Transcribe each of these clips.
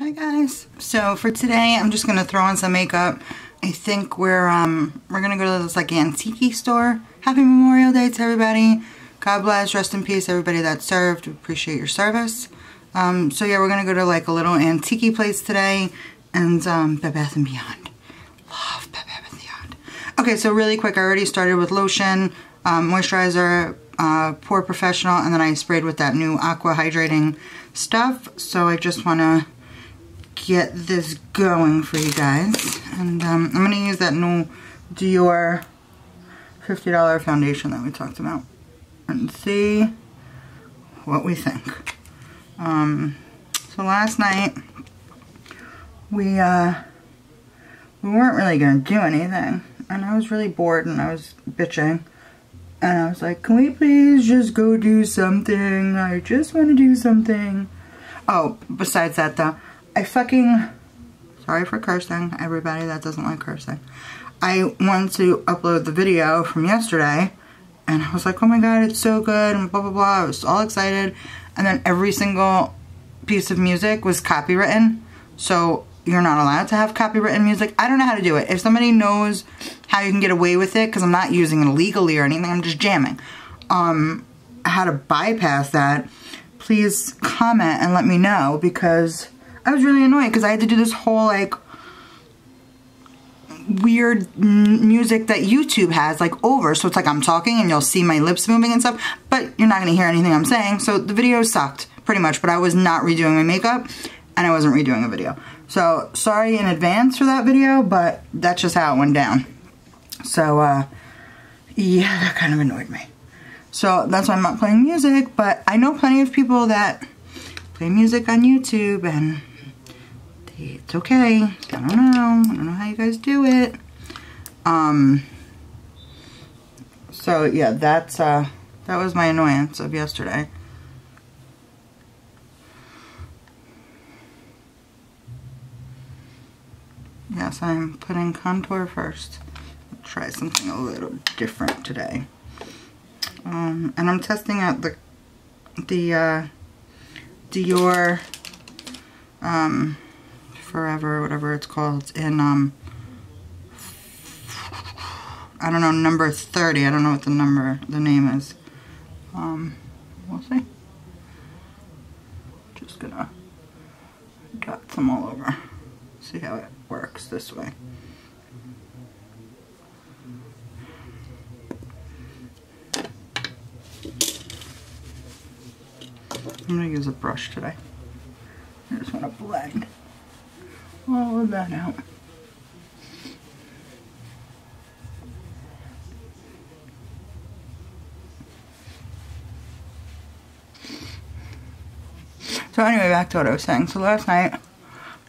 Hi guys. So for today, I'm just gonna throw on some makeup. I think we're gonna go to this like antique store. Happy Memorial Day to everybody. God bless, rest in peace, everybody that served. Appreciate your service. So yeah, we're gonna go to like a little antique place today, and Bed Bath & Beyond. Love Bed Bath & Beyond. Okay, so really quick, I already started with lotion, moisturizer, Pore Professional, and then I sprayed with that new Aqua Hydrating stuff. So I just wanna get this going for you guys, and I'm gonna use that new Dior $50 foundation that we talked about and see what we think. So last night we weren't really gonna do anything, and I was really bored and I was bitching, and I was like, can we please just go do something? I just want to do something. Oh, besides that though, I fucking, sorry for cursing, everybody that doesn't like cursing. I wanted to upload the video from yesterday, and I was like, oh my god, it's so good, and blah blah blah. I was all excited, and then every single piece of music was copywritten, so you're not allowed to have copywritten music. I don't know how to do it. If somebody knows how you can get away with it, because I'm not using it illegally or anything, I'm just jamming, how to bypass that, please comment and let me know, because I was really annoyed because I had to do this whole like weird music that YouTube has like over, so it's like I'm talking and you'll see my lips moving and stuff, but you're not going to hear anything I'm saying. So the video sucked pretty much, but I was not redoing my makeup and I wasn't redoing a video. So sorry in advance for that video, but that's just how it went down. So yeah, that kind of annoyed me. So that's why I'm not playing music, but I know plenty of people that play music on YouTube, and it's okay. I don't know how you guys do it. So yeah, that was my annoyance of yesterday. Yes, I'm putting contour first. I'll try something a little different today. And I'm testing out the Dior Forever, whatever it's called, in I don't know, number 30. I don't know what the name is. We'll see. Just gonna dot some all over. See how it works this way. I'm gonna use a brush today. I just want to blend all of that out. So anyway, back to what I was saying. So last night,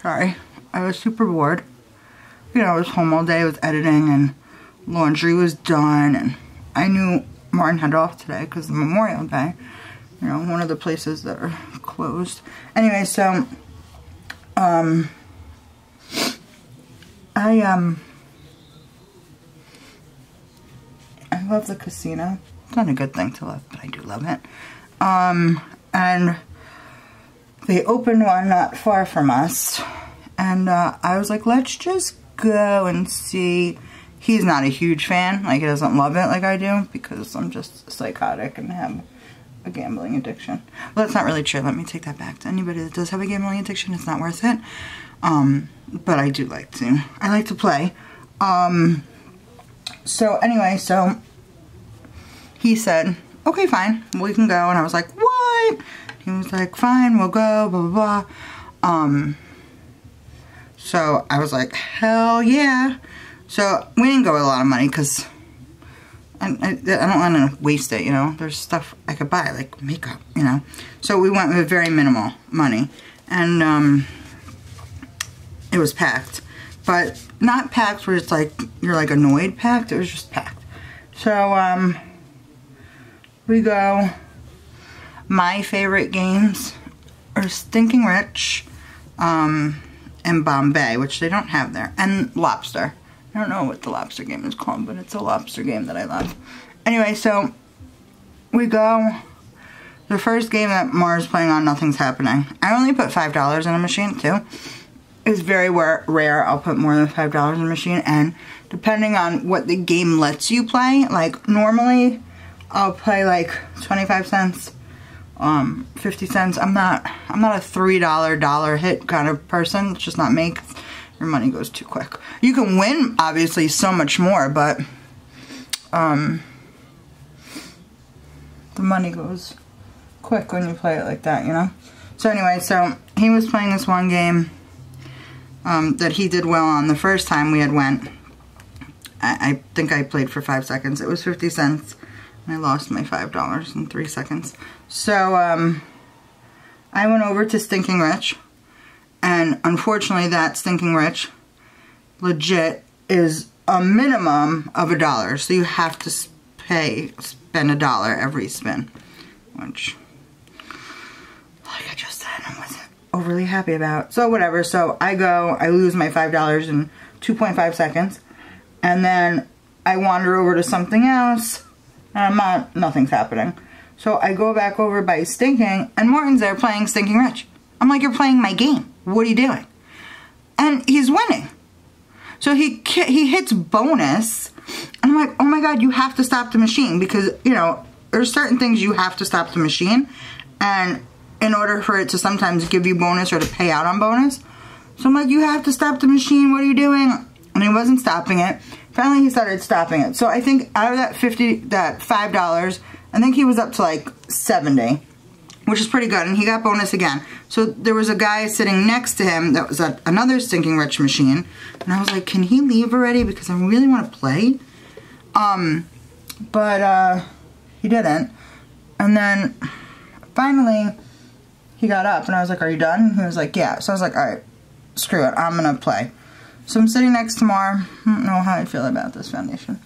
sorry, I was super bored. You know, I was home all day, I was editing, and laundry was done, and I knew Martin had off today because of Memorial Day. You know, one of the places that are closed. Anyway, so, I love the casino. It's not a good thing to love, but I do love it. And they opened one not far from us, and I was like, let's just go and see. He's not a huge fan, like he doesn't love it like I do, because I'm just psychotic and have a gambling addiction. Well, that's not really true. Let me take that back. To anybody that does have a gambling addiction, it's not worth it. But I do like to. I like to play. So anyway, so he said, okay, fine, we can go. And I was like, what? He was like, fine, we'll go, blah, blah, blah. So I was like, hell yeah. So we didn't go with a lot of money because I don't want to waste it, you know. There's stuff I could buy, like makeup, you know. So we went with very minimal money. And it was packed. But not packed where it's like, you're like annoyed packed. It was just packed. So, we go. My favorite games are Stinking Rich, and Bombay, which they don't have there. And Lobster. I don't know what the lobster game is called, but it's a lobster game that I love. Anyway, so we go. The first game that Mars playing on, nothing's happening. I only put $5 in a machine too. It's very rare I'll put more than $5 in a machine, and depending on what the game lets you play, like normally I'll play like 25 cents, 50 cents. I'm not a $3 hit kind of person. It's just not me. Your money goes too quick. You can win obviously so much more, but the money goes quick when you play it like that, you know? So anyway, so he was playing this one game that he did well on the first time we had went. I think I played for 5 seconds. It was 50 cents. And I lost my $5 in 3 seconds. So I went over to Stinking Rich. And unfortunately that Stinking Rich legit is a minimum of $1. So you have to spend $1 every spin. Which, like I just said, I wasn't overly happy about. So whatever, so I lose my $5 in 2.5 seconds. And then I wander over to something else. And nothing's happening. So I go back over by Stinking, and Morton's there playing Stinking Rich. I'm like, you're playing my game. What are you doing? And he's winning. So he hits bonus. And I'm like, oh my God, you have to stop the machine. Because, you know, there's certain things you have to stop the machine. And in order for it to sometimes give you bonus or to pay out on bonus. So I'm like, you have to stop the machine. What are you doing? And he wasn't stopping it. Finally, he started stopping it. So I think out of that $5, I think he was up to like 70, which is pretty good. And he got bonus again. So there was a guy sitting next to him that was at another Stinking Rich machine. And I was like, can he leave already? Because I really want to play. But he didn't. And then finally, he got up and I was like, are you done? He was like, yeah. So I was like, all right, screw it. I'm going to play. So I'm sitting next to Mar. I don't know how I feel about this foundation.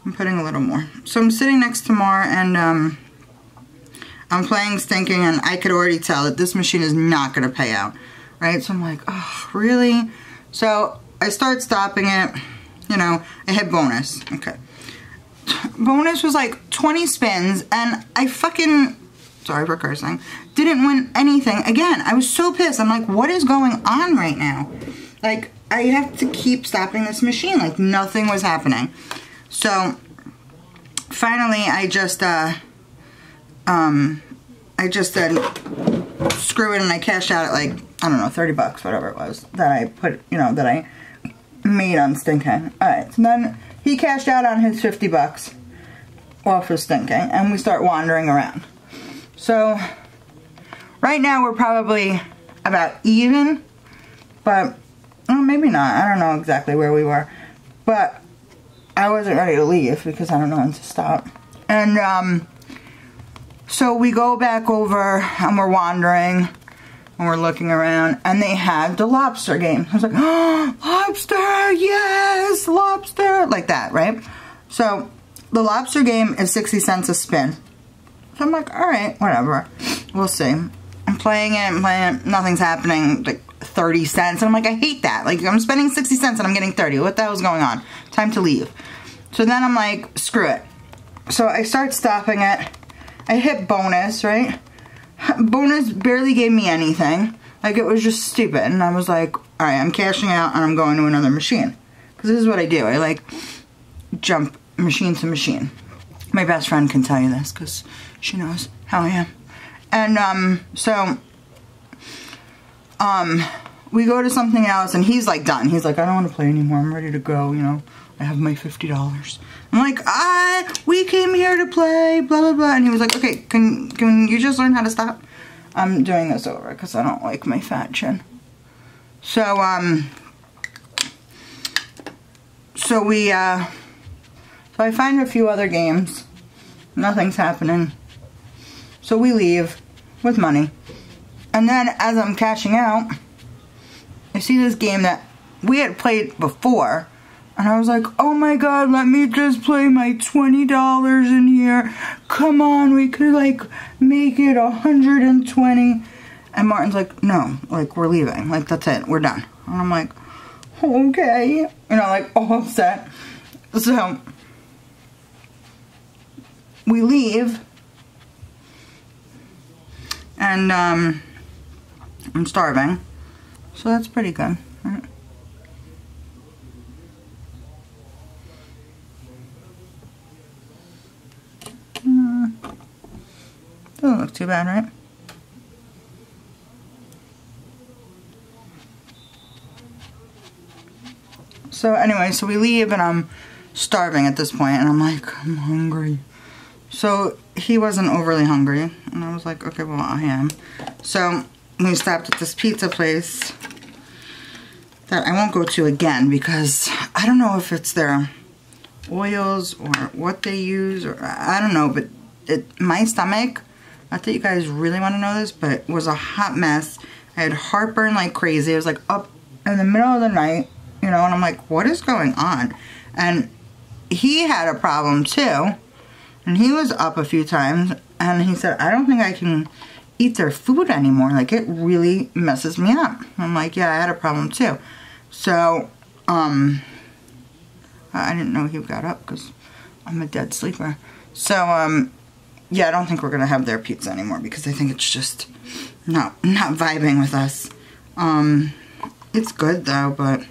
I'm putting a little more. So I'm sitting next to Mar and I'm playing Stinking, and I could already tell that this machine is not going to pay out. Right? So I'm like, oh, really? So I start stopping it. You know, I hit bonus. Okay. Bonus was like 20 spins, and I fucking, sorry for cursing, didn't win anything. Again, I was so pissed. I'm like, what is going on right now? Like, I have to keep stopping this machine. Like, nothing was happening. So, finally, I just said, screw it, and I cashed out at, like, I don't know, 30 bucks, whatever it was, that I put, you know, that I made on Stinking. Alright, so then he cashed out on his 50 bucks off of Stinking, and we start wandering around. So, right now, we're probably about even, but oh, maybe not. I don't know exactly where we were. But I wasn't ready to leave because I don't know when to stop. And so we go back over and we're wandering and we're looking around, and they had the lobster game. I was like, oh, lobster, yes, lobster. Like that, right? So the lobster game is 60 cents a spin. So I'm like, all right, whatever. We'll see. I'm playing it, nothing's happening. Like, 30 cents, and I'm like, I hate that. Like, I'm spending 60 cents and I'm getting 30. What the hell's going on? Time to leave. So then I'm like, screw it. So I start stopping it. I hit bonus, right? Bonus barely gave me anything. Like, it was just stupid. And I was like, alright, I'm cashing out and I'm going to another machine. Because this is what I do. I like jump machine to machine. My best friend can tell you this because she knows how I am. And we go to something else, and he's like done. He's like, I don't want to play anymore. I'm ready to go, you know. I have my $50. I'm like, we came here to play, blah, blah, blah. And he was like, okay, can you just learn how to stop? I'm doing this over because I don't like my fat chin. So, so I find a few other games. Nothing's happening. So we leave with money. And then as I'm cashing out, I see this game that we had played before. And I was like, oh my God, let me just play my $20 in here. Come on, we could like make it 120. And Martin's like, no, like we're leaving. Like that's it, we're done. And I'm like, okay. You know, like all upset. So we leave. And I'm starving. So that's pretty good, right? Doesn't look too bad, right? So anyway, so we leave and I'm starving at this point, and I'm like, I'm hungry. So he wasn't overly hungry, and I was like, okay, well, I am. So we stopped at this pizza place that I won't go to again because I don't know if it's their oils or what they use, or I don't know, but my stomach, not that you guys really want to know this, but it was a hot mess. I had heartburn like crazy. It was like up in the middle of the night, you know, and I'm like, what is going on? And he had a problem too, and he was up a few times, and he said, I don't think I can eat their food anymore. Like, it really messes me up. I'm like, yeah, I had a problem too. So, I didn't know he got up because I'm a dead sleeper. So, yeah, I don't think we're going to have their pizza anymore because I think it's just not vibing with us. It's good though, but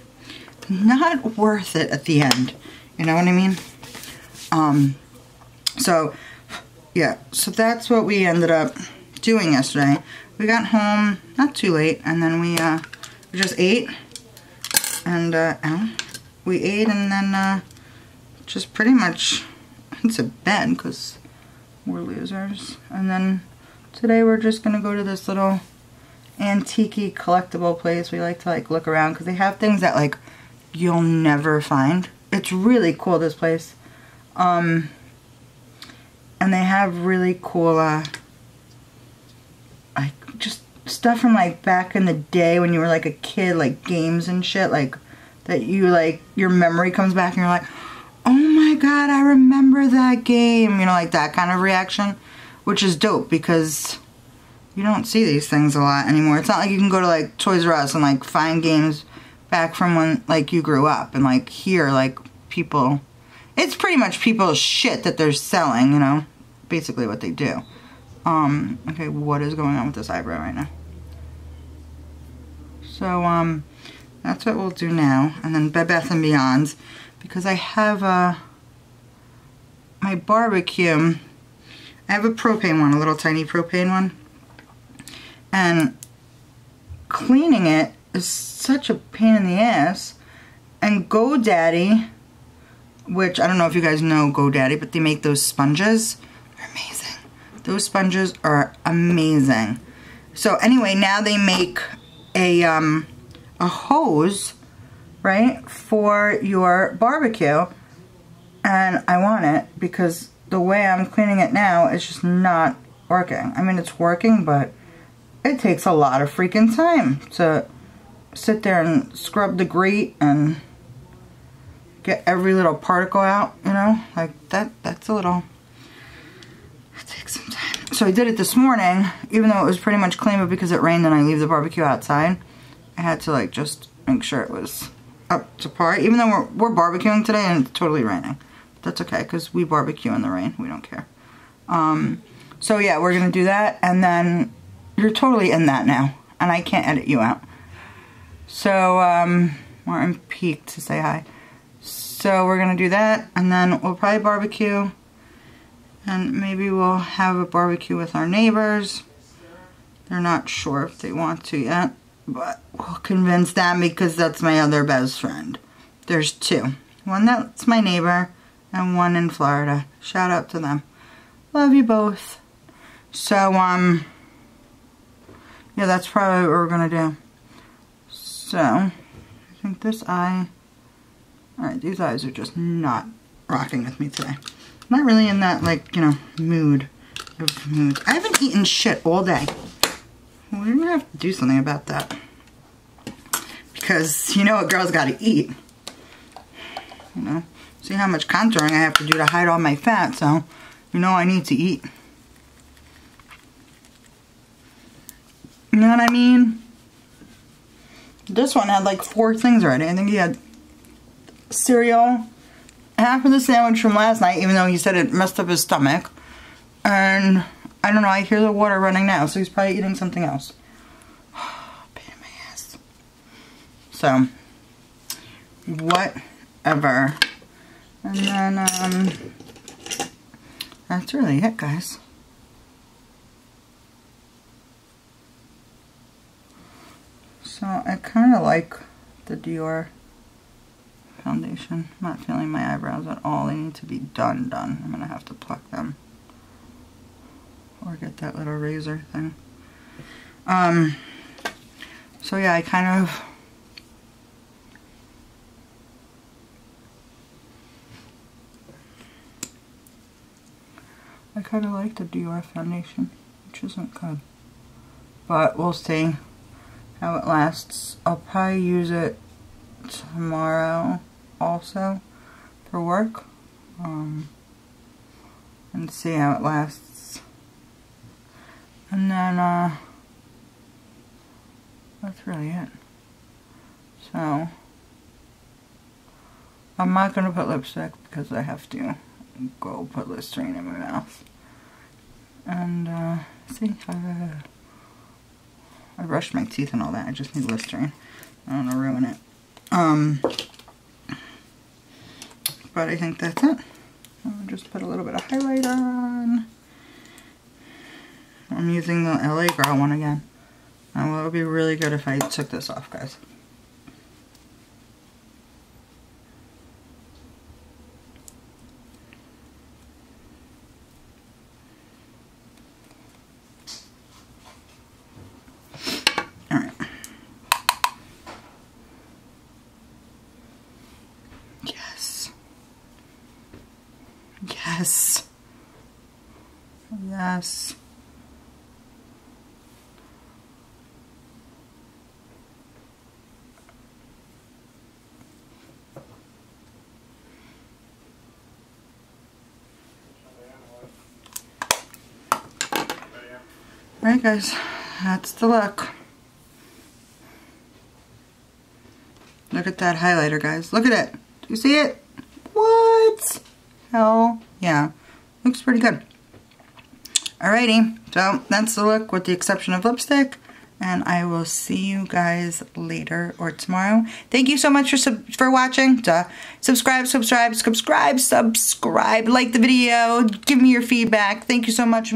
not worth it at the end. You know what I mean? So, yeah, so that's what we ended up doing yesterday. We got home not too late, and then we just ate, and we ate, and then just pretty much went to bed because we're losers. And then today we're just gonna go to this little antique collectible place. We like to like look around because they have things that like you'll never find. It's really cool, this place. And they have really cool like just stuff from like back in the day when you were like a kid, like games and shit, like that you like your memory comes back and you're like, oh my god, I remember that game, you know, like that kind of reaction, which is dope because you don't see these things a lot anymore. It's not like you can go to like Toys R Us and like find games back from when like you grew up, and like here, like people, it's pretty much people's shit that they're selling, you know, basically what they do. Okay, what is going on with this eyebrow right now? So, that's what we'll do now. And then Bed Bath & Beyond, because I have, my barbecue, I have a propane one, a little tiny propane one. And cleaning it is such a pain in the ass. And GoDaddy, which I don't know if you guys know GoDaddy, but they make those sponges. They're amazing. Those sponges are amazing. So anyway, now they make a hose, right, for your barbecue. And I want it because the way I'm cleaning it now is just not working. I mean, it's working, but it takes a lot of freaking time to sit there and scrub the grate and get every little particle out, you know, like that's a little, it takes some time. So I did it this morning, even though it was pretty much clean, but because it rained and I leave the barbecue outside, I had to like just make sure it was up to par, even though we're barbecuing today and it's totally raining. But that's okay, because we barbecue in the rain, we don't care. So yeah, we're gonna do that, and then you're totally in that now, and I can't edit you out. So, Martin peeked to say hi. So we're gonna do that, and then we'll probably barbecue, and maybe we'll have a barbecue with our neighbors. They're not sure if they want to yet, but we'll convince them because that's my other best friend. There's two. One that's my neighbor, and one in Florida. Shout out to them. Love you both. So, yeah, that's probably what we're gonna do. So, I think this eye, alright, these eyes are just not rocking with me today. I'm not really in that, like, you know, mood. I haven't eaten shit all day. We're gonna have to do something about that. Because, you know, a girl's gotta eat. You know, see how much contouring I have to do to hide all my fat, so, you know, I need to eat. You know what I mean? This one had like 4 things already. I think he had cereal, half of the sandwich from last night, even though he said it messed up his stomach. And I I don't know, I hear the water running now, so he's probably eating something else. Pain in my ass. So, whatever. And then, that's really it, guys. So, I kind of like the Dior foundation. I'm not feeling my eyebrows at all. They need to be done. I'm going to have to pluck them. Or get that little razor thing. So yeah, I kind of like the Dior foundation, which isn't good. But we'll see how it lasts. I'll probably use it tomorrow also for work. And see how it lasts. And then, that's really it. So, I'm not going to put lipstick because I have to go put Listerine in my mouth. And, see, I brushed my teeth and all that. I just need Listerine. I don't want to ruin it. But I think that's it. I'll just put a little bit of highlighter on. I'm using the LA Girl one again. Well, it would be really good if I took this off, guys. Alright. Yes. Yes. Yes. Alright guys, that's the look. Look at that highlighter, guys. Look at it. Do you see it? What? Hell yeah. Looks pretty good. Alrighty, so that's the look with the exception of lipstick. And I will see you guys later or tomorrow. Thank you so much for watching. Subscribe. Like the video. Give me your feedback. Thank you so much.